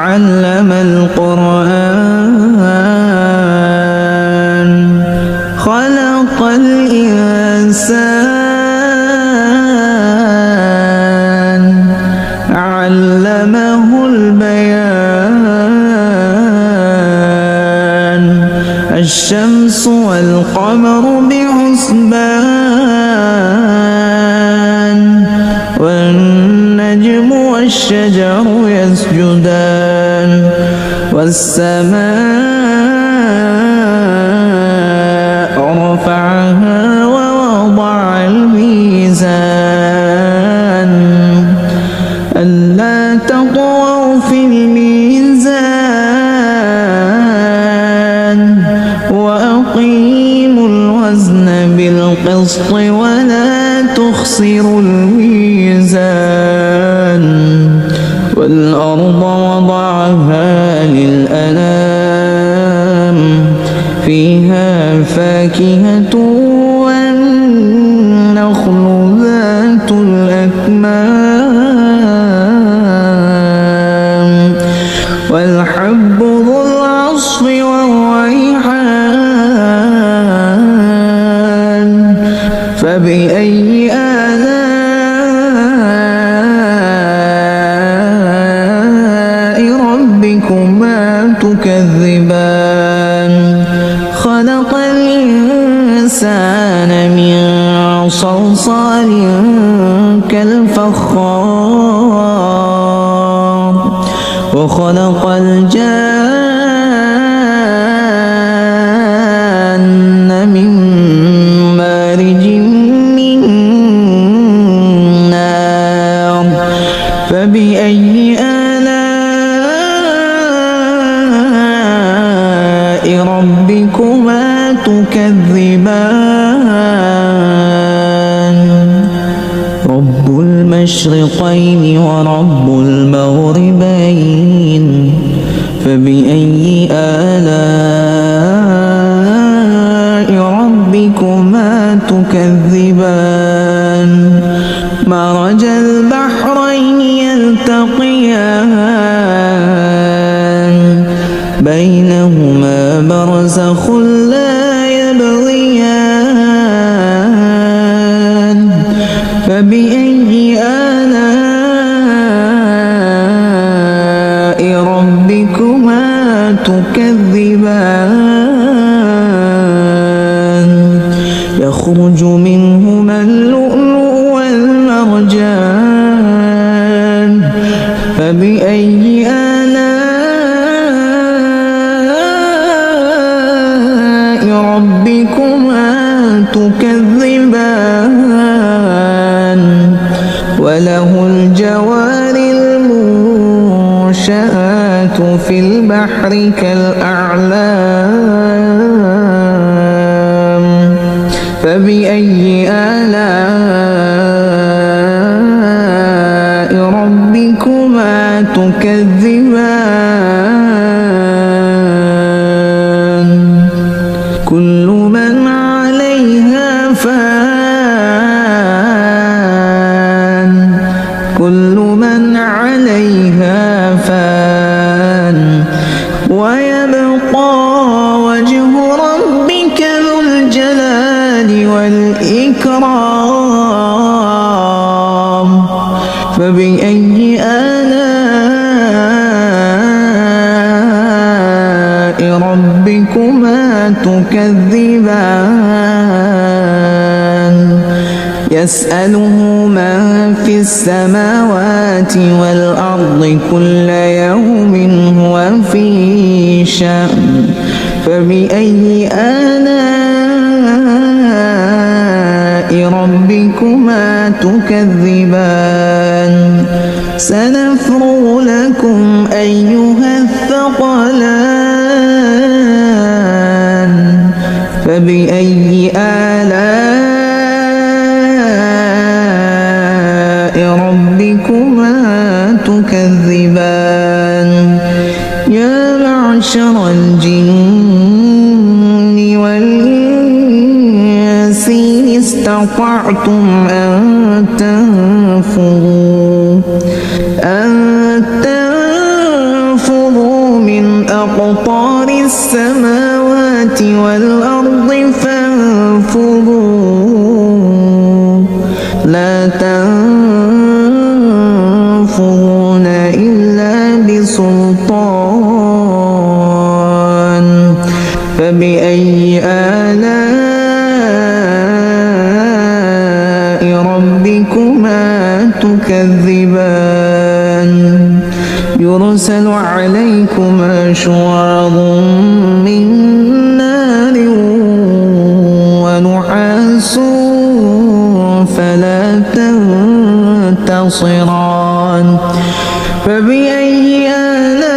علم القرآن خلق الإنسان علمه البيان الشمس والقمر بحسبان والنجم والشجر يسجدان والسماء رفعها ووضع الميزان ألا تطغوا في الميزان وأقيموا الوزن بالقسط ولا تخسروا الميزان والأرض وضعها للأنام فيها فاكهة والنخل ذات الأكمام والحب ذو العصف والريحان فبأي ربكما تكذبان خلق الإنسان من صلصال كالفخار وخلق الجان من مارج من نار فبأي ربكما تكذبان رب المشرقين ورب المغربين فبأي آلاء ربكما تكذبان مرج البحرين يلتقيان بينهما برزخ لا يبغيان فبأي آلاء ربكما تكذبان يخرج منهما اللؤلؤ والمرجان فبأي ربكما تكذبان وله الجوار المنشآت في البحر كالأعلام فبأي آلاء ربكما تكذبان كل من عليها فان كل من عليها فان ويبقى وجه ربك ذو الجلال والإكرام فبأي آلاء ربكما تكذبان يسأله من في السماوات والأرض كل يوم هو في شأن فبأي آلاء ربكما تكذبان سنفرغ لكم أيها الثقلان فبأي آلاء ربكما تكذبان يا معشر الجن والإنس إن استطعتم أن تنفذوا أقطار السماوات والأرض فانفذوا لا تنفذون إلا بسلطان فبأي آلاء ربكما تكذبان يرسل عليكما شواظ من نار ونحاس فلا تنتصران فبأي آلاء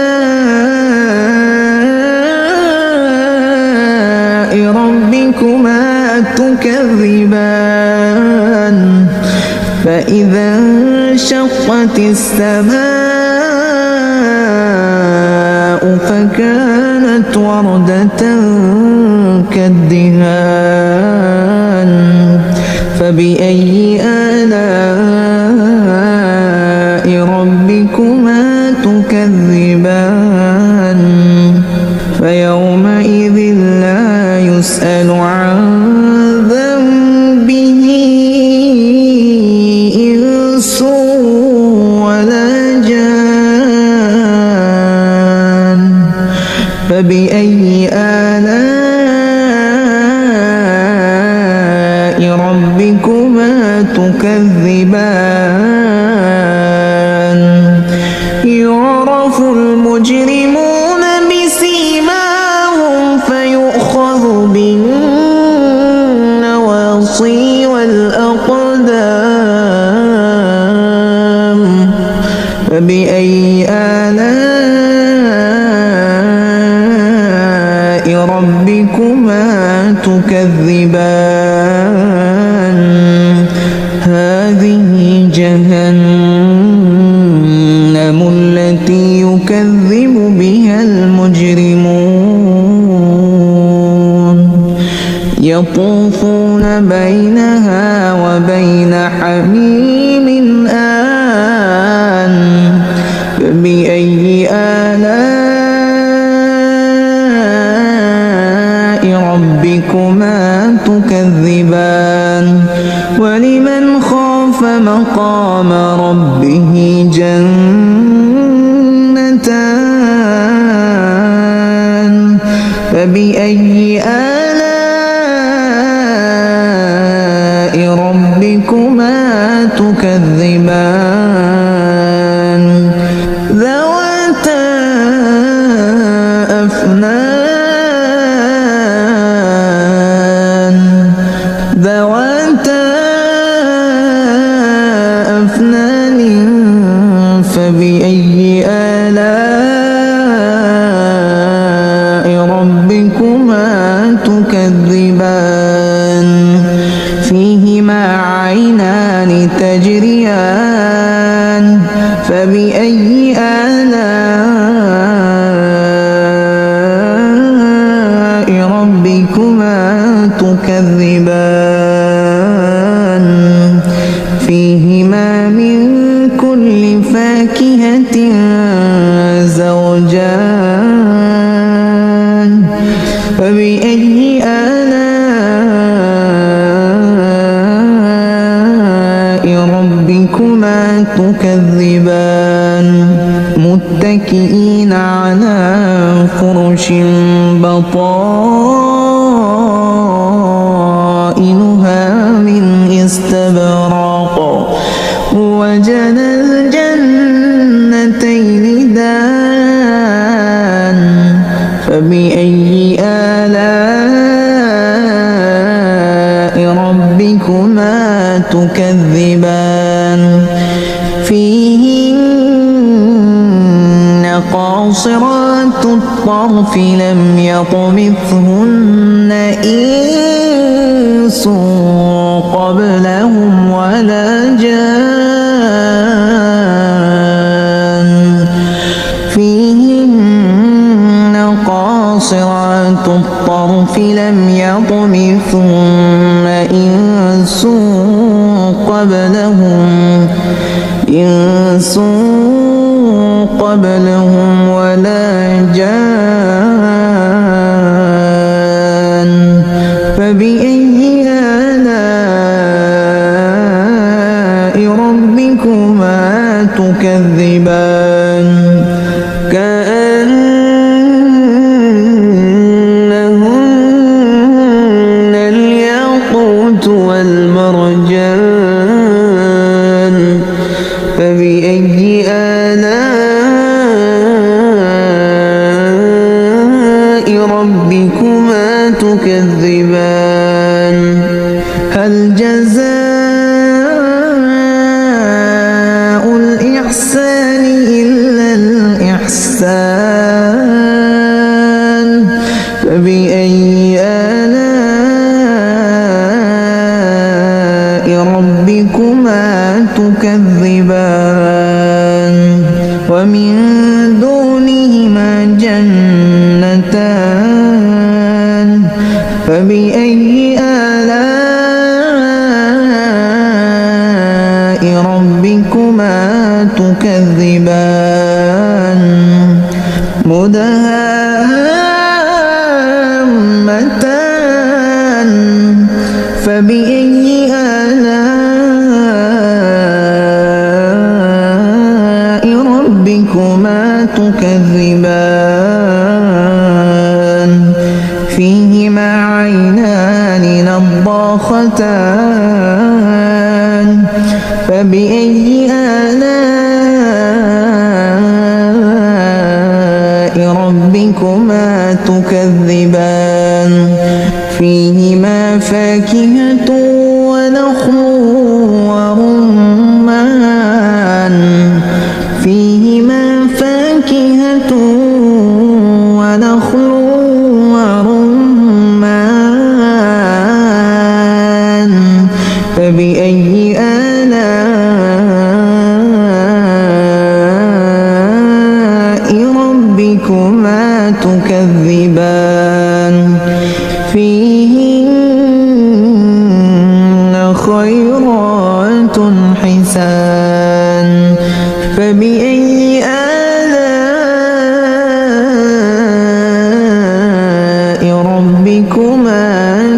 ربكما تكذبان فإذا انشقت السماء فكانت وردة كالدهان فبأي آلاء ربكما تكذبان فيومئذ لا يسأل عن ذنبه إنس ولا جان فبأي آلاء ربكما تكذبان يعرف المجرمون بسيماهم فيؤخذ بالنواصي والأقدام فبأي آلاء ربكما تكذبان هذه جهنم التي يكذب بها المجرمون يطوفون بينها وبين حميم آن فبأي آلاء ربكما تكذبان ولمن خاف مقام ربه جنتان فبأي آلاء ربكما تكذبان ذواتا أفنان فبأي آلاء ربكما تكذبان فيهما عينان تجريان فبأي آلاء ربكما تكذبان فيهما من كل فاكهة زوجان فبأي آلاء ربكما تكذبان متكئين على فرش بطائنها من استبرق وجنى الجنتين دان فبأي آلاء ربكما تكذبان فيهن قاصرات الطرف لم يطمثهن إنس قبلهم ولا جان فيهن قاصرات الطرف لم يطمثهن إنس قبلهم ولا جان تكذبان كأنهن الياقوت والمرجان فبأي آلاء ربكما تكذبان هل جزاء الإحسان إلا الإحسان فبأي آلاء ربكما تكذبان ومن دونهما جنتان فبأي آلاء ربكما تكذبان مدهامتان فبأي آلاء ربكما تكذبان فيهما عينان نضاختان فبأي آلاء ربكما تكذبان فيهما فاكهة ونخل ورمان فيهما فاكهة ونخل ورمان فبأي آلاء ربكما تكذبان فيهن خيرات حسان فبأي آلاء ربكما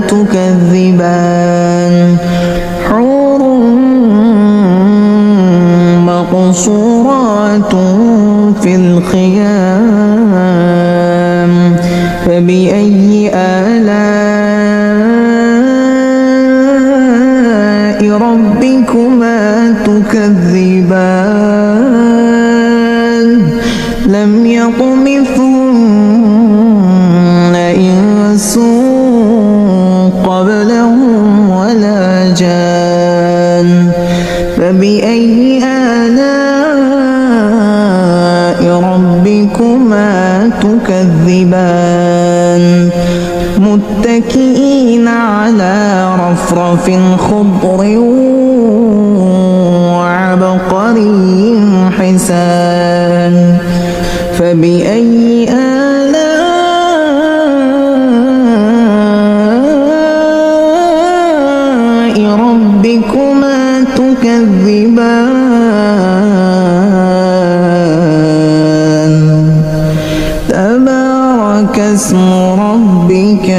تكذبان حور مقصورات في الخيام فبأي آلاء ربكما تكذبان لم يطمثهن إنس قبلهم ولا جان فبأي آلاء ربكما تكذبان متكئين على رفرف خضر وعبقري حسان فبأي آلاء ربكما تكذبان تبارك اسم ربك